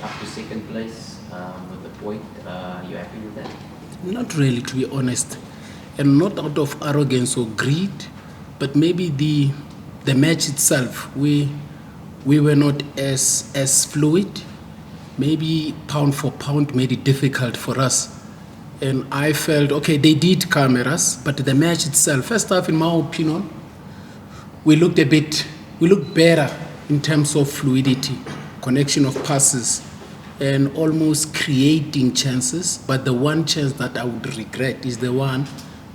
up to second place with the point. You happy with that? Not really, to be honest, and not out of arrogance or greed, but maybe the match itself. We were not as fluid. Maybe pound for pound made it difficult for us. And I felt, okay, they did come at us, but the match itself, first half, in my opinion, we looked better in terms of fluidity, connection of passes, and almost creating chances. But the one chance that I would regret is the one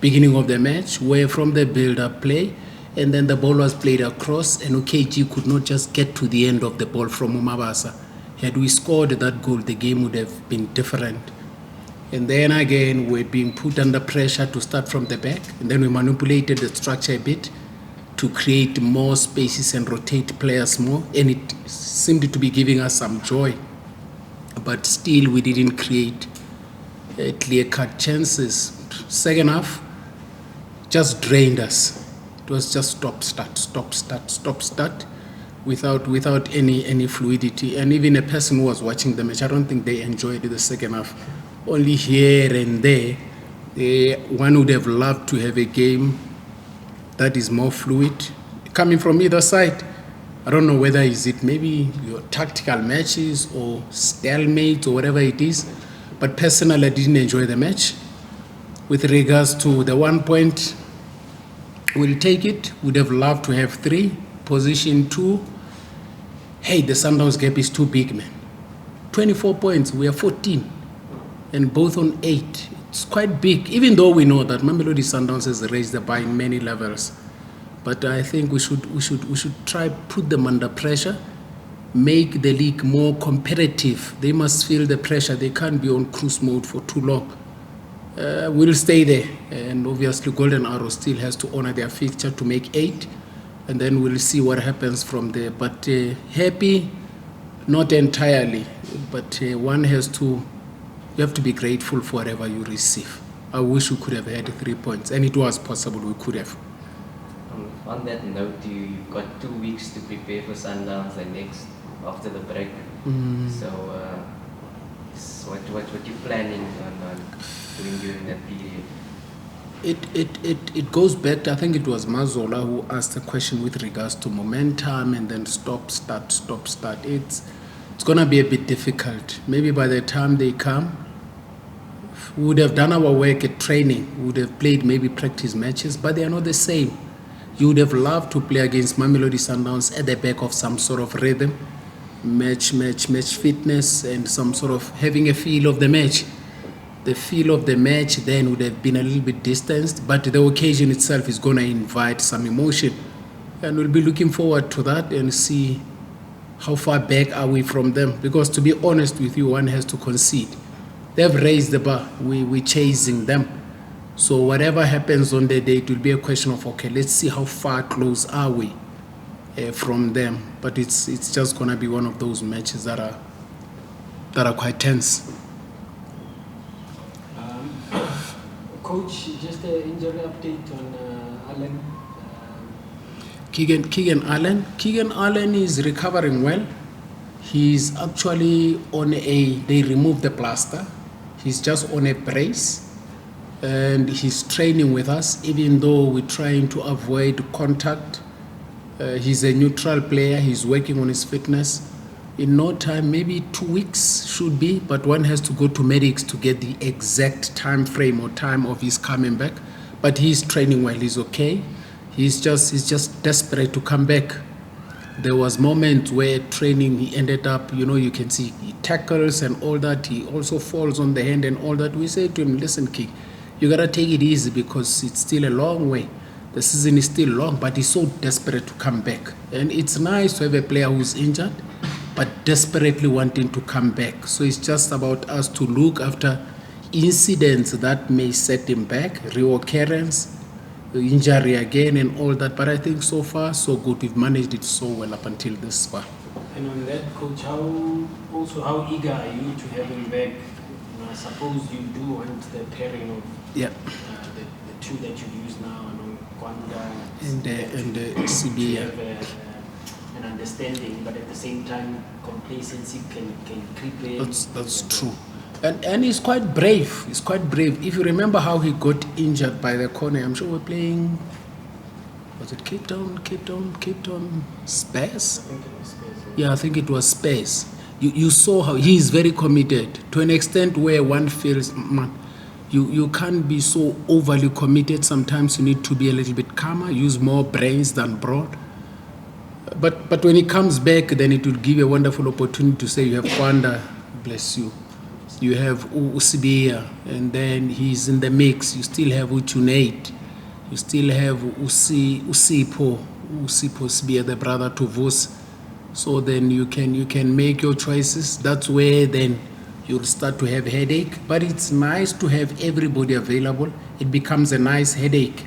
beginning of the match, where from the build-up play, and then the ball was played across, and OKG could not just get to the end of the ball from Umabasa. Had we scored that goal, the game would have been different. And then again, we're being put under pressure to start from the back. And then we manipulated the structure a bit to create more spaces and rotate players more. And it seemed to be giving us some joy. But still, we didn't create clear-cut chances. Second half just drained us. It was just stop, start, without any fluidity. And even a person who was watching the match, I don't think they enjoyed the second half. Only here and there, one would have loved to have a game that is more fluid, coming from either side. I don't know whether is it maybe your tactical matches or stalemate or whatever it is, but personally I didn't enjoy the match. With regards to the 1 point, we'll take it. Would have loved to have 3. Position 2, hey, the Sundowns gap is too big, man. 24 points, we are 14. And both on 8. It's quite big, even though we know that Mamelodi Sundowns has raised the bar in many levels. But I think we should try put them under pressure, make the league more competitive. They must feel the pressure. They can't be on cruise mode for too long. We'll stay there, and obviously Golden Arrow still has to honor their fixture to make 8, and then we'll see what happens from there. But happy, not entirely, but one has to. You have to be grateful for whatever you receive. I wish we could have had 3 points, and it was possible we could have. On that note, you've got 2 weeks to prepare for Sundowns and next after the break. So, what you planning on doing during that period? It goes back to, I think it was Mazola who asked the question with regards to momentum and then stop, start. It's going to be a bit difficult. Maybe by the time they come, we would have done our work at training. We would have played maybe practice matches, but they are not the same. You would have loved to play against Mamelodi Sundowns at the back of some sort of rhythm, match fitness, and some sort of having a feel of the match. The feel of the match then would have been a little bit distanced, but the occasion itself is going to invite some emotion. And we'll be looking forward to that and see how far back are we from them. Because to be honest with you, one has to concede. They've raised the bar. We're chasing them. So whatever happens on the day, it will be a question of, okay, let's see how far close are we from them. But it's just going to be one of those matches that are quite tense. Coach, just an injury update on Allen. Keegan Allen. Keegan Allen is recovering well. He's actually they removed the plaster. He's just on a brace. And he's training with us, even though we're trying to avoid contact. He's a neutral player. He's working on his fitness. In no time, maybe 2 weeks should be, but one has to go to medics to get the exact time frame or time of his coming back. But he's training well. He's okay. He's just desperate to come back. There was moments where training he ended up, you can see he tackles and all that. He also falls on the hand and all that. We say to him, listen, kid, you got to take it easy because it's still a long way. The season is still long, but he's so desperate to come back. And it's nice to have a player who's injured, but desperately wanting to come back. So it's just about us to look after incidents that may set him back, reoccurrence, injury again and all that. But I think so far, so good. We've managed it so well up until this far. And on that, Coach, how eager are you to have him back? I suppose you do want the pairing of the two that you use now, Kwanda and CB. and understanding, but at the same time, complacency can creep in. That's true. And he's quite brave. He's quite brave. If you remember how he got injured by the corner, I'm sure we're playing, was it Cape Town, Spurs? I think it was Spurs, Yeah, I think it was Spurs. You saw how he is very committed to an extent where one feels, man, you can't be so overly committed. Sometimes you need to be a little bit calmer, use more brains than broad. But when he comes back, then it will give you a wonderful opportunity to say you have Kwanda, bless you. You have Usibia, and then he's in the mix. You still have Uchunate. You still have Usipo Sibia, the brother to Vos. So then you can make your choices. That's where then you'll start to have headache. But it's nice to have everybody available. It becomes a nice headache.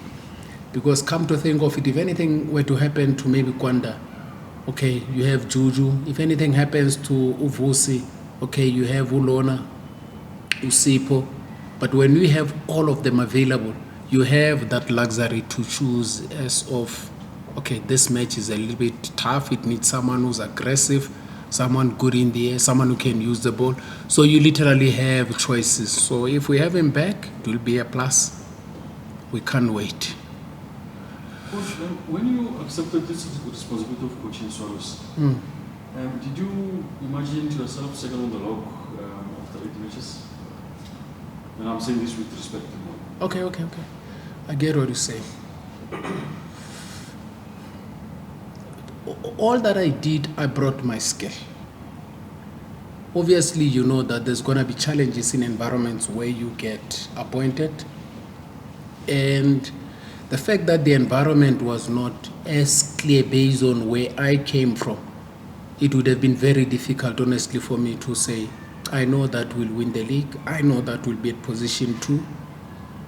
Because come to think of it, if anything were to happen to maybe Kwanda, okay, you have Juju. If anything happens to Uvusi, okay, you have Ulona, Usipo. But when we have all of them available, you have that luxury to choose as of, okay, this match is a little bit tough. It needs someone who's aggressive, someone good in the air, someone who can use the ball. So you literally have choices. So if we have him back, it will be a plus. We can't wait. Coach, when you accepted this responsibility of coaching Swallows, did you imagine to yourself second on the log after 8 matches? And I'm saying this with respect to you. Okay. I get what you say. All that I did, I brought my skill. Obviously, you know that there's going to be challenges in environments where you get appointed. And the fact that the environment was not as clear based on where I came from, it would have been very difficult, honestly, for me to say, I know that we'll win the league. I know that we'll be at position 2.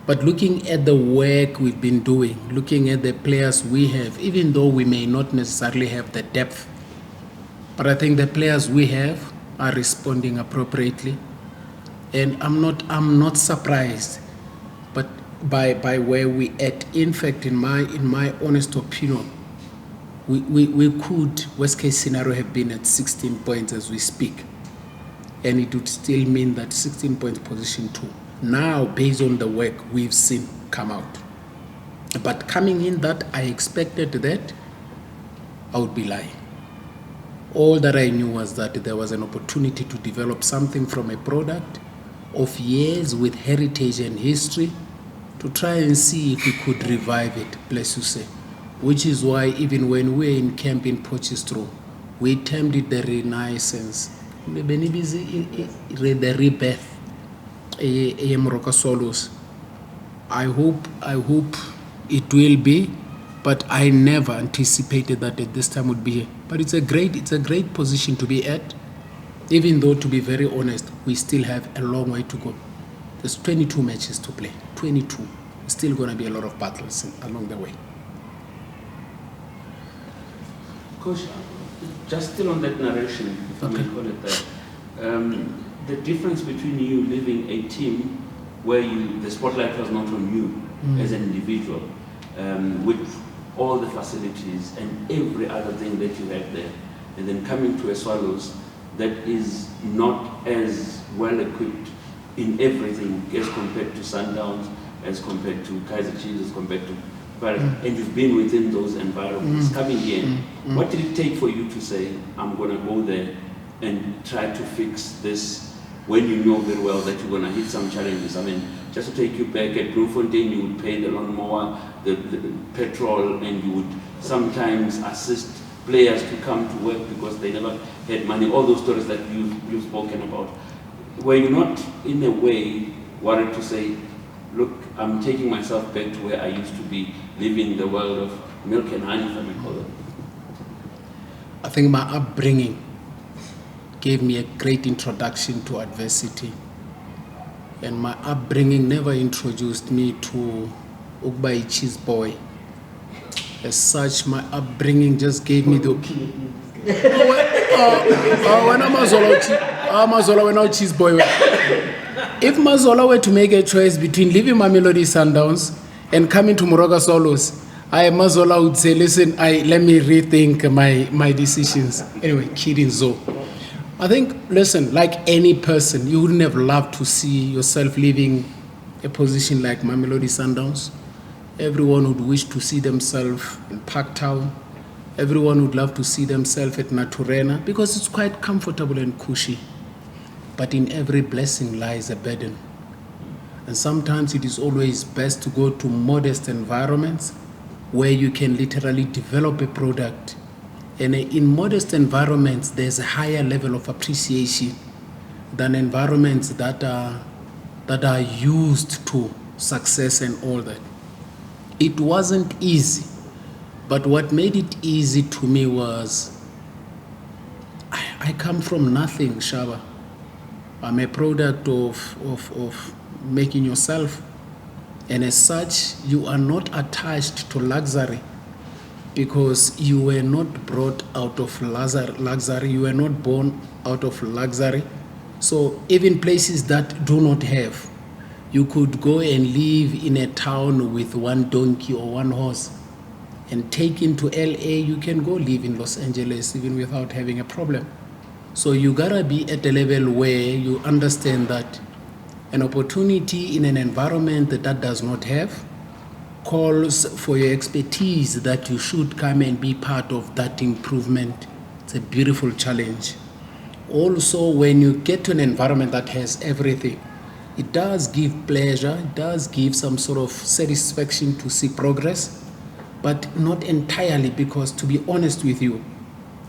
But looking at the work we've been doing, looking at the players we have, even though we may not necessarily have the depth, but I think the players we have are responding appropriately. And I'm not surprised, but by where we at. In fact, in my honest opinion, we could, worst case scenario, have been at 16 points as we speak. And it would still mean that 16 points position 2. Now, based on the work we've seen come out. But coming in that I expected that, I would be lying. All that I knew was that there was an opportunity to develop something from a product of years with heritage and history to try and see if we could revive it, bless you say. Which is why even when we were in camp in Potchefstroom, we termed it the renaissance, the rebirth. Moroka Swallows. I hope it will be, but I never anticipated that at this time would be here. But it's a great position to be at, even though, to be very honest, we still have a long way to go. There's 22 matches to play, 22. There's still going to be a lot of battles along the way. Coach, just still on that narration, if I may call it that, the difference between you leaving a team where the spotlight was not on you as an individual, with all the facilities and every other thing that you have there, and then coming to a Swallows that is not as well equipped in everything as compared to Sundowns, as compared to Kaiser Chiefs, as compared to Paris, and you've been within those environments. Coming in, what did it take for you to say, I'm going to go there and try to fix this, when you know very well that you're going to hit some challenges? I mean, just to take you back, at Bloemfontein, you would pay the lawnmower, the petrol, and you would sometimes assist players to come to work because they never had money. All those stories that you've spoken about. Were you not, in a way, worried to say, look, I'm taking myself back to where I used to be, living in the world of milk and honey, if I may call it? I think my upbringing gave me a great introduction to adversity. And my upbringing never introduced me to Ugbai Cheese Boy. As such, my upbringing just gave me the... when Mazola went out Cheese Boy. If Mazola were to make a choice between leaving Mamelodi Sundowns and coming to Moroka Swallows, Mazola would say, listen, let me rethink my decisions. Anyway, kidding Zo. I think, listen, like any person, you wouldn't have loved to see yourself leaving a position like Mamelodi Sundowns. Everyone would wish to see themselves in Parktown. Everyone would love to see themselves at Naturena because it's quite comfortable and cushy. But in every blessing lies a burden. And sometimes it is always best to go to modest environments where you can literally develop a product. And in modest environments, there's a higher level of appreciation than environments that are used to success and all that. It wasn't easy, but what made it easy to me was I come from nothing, Shaba. I'm a product of making yourself. And as such, you are not attached to luxury because you were not brought out of luxury. You were not born out of luxury. So even places that do not have, you could go and live in a town with one donkey or one horse and take into LA, you can go live in Los Angeles even without having a problem. So you gotta be at a level where you understand that an opportunity in an environment that does not have calls for your expertise that you should come and be part of that improvement. It's a beautiful challenge. Also, when you get to an environment that has everything, it does give pleasure, it does give some sort of satisfaction to see progress, but not entirely because, to be honest with you,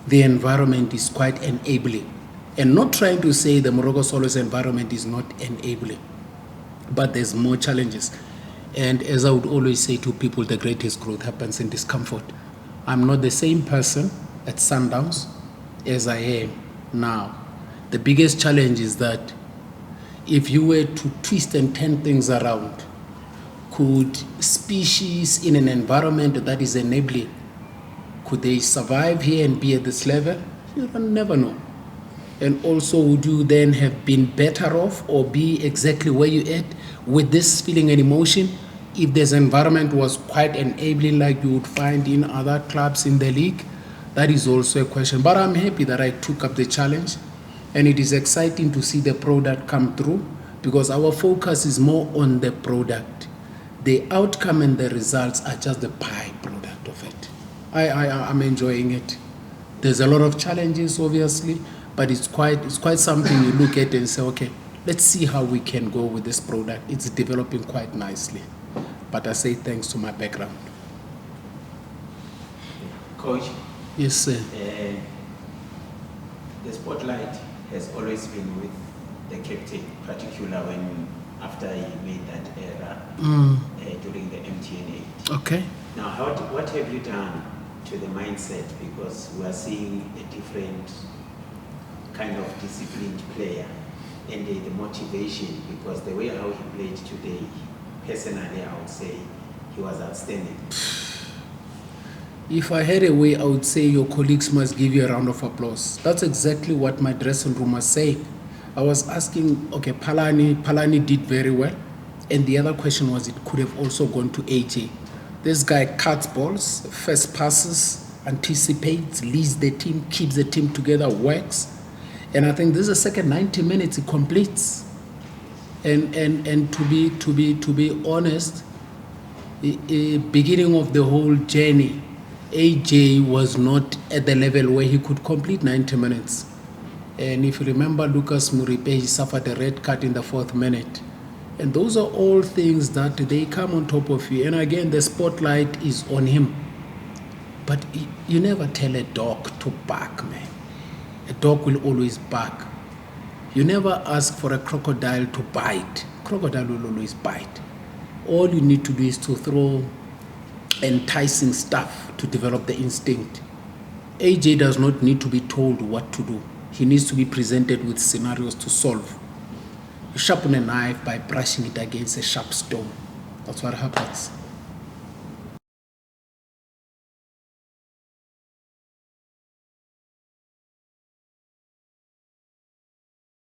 the environment is quite enabling. And not trying to say the Moroka Swallows environment is not enabling, but there's more challenges. And as I would always say to people, the greatest growth happens in discomfort. I'm not the same person at Sundowns as I am now. The biggest challenge is that if you were to twist and turn things around, could species in an environment that is enabling, could they survive here and be at this level? You can never know. And also, would you then have been better off or be exactly where you at with this feeling and emotion if this environment was quite enabling like you would find in other clubs in the league? That is also a question. But I'm happy that I took up the challenge, and it is exciting to see the product come through because our focus is more on the product. The outcome and the results are just the byproduct of it. I'm enjoying it. There's a lot of challenges, obviously, but it's quite something you look at and say, okay, let's see how we can go with this product. It's developing quite nicely. But I say thanks to my background. Coach? Yes, sir. The spotlight has always been with the captain, particularly when after he made that error during the MTN 8. Okay. Now, what have you done to the mindset? Because we are seeing a different kind of disciplined player and the motivation, because the way how he played today, personally, I would say he was outstanding. If I had a way, I would say your colleagues must give you a round of applause. That's exactly what my dressing room was saying. I was asking, okay, Palani did very well. And the other question was, it could have also gone to AJ. This guy cuts balls, first passes, anticipates, leads the team, keeps the team together, works. And I think this is the second 90 minutes he completes. And to be honest, beginning of the whole journey, AJ was not at the level where he could complete 90 minutes. And if you remember, Lucas Muripe, he suffered a red card in the 4th minute. And those are all things that they come on top of you. And again, the spotlight is on him. But you never tell a dog to bark, man. A dog will always bark. You never ask for a crocodile to bite. Crocodile will always bite. All you need to do is to throw enticing stuff to develop the instinct. AJ does not need to be told what to do. He needs to be presented with scenarios to solve. You sharpen a knife by brushing it against a sharp stone. That's what happens.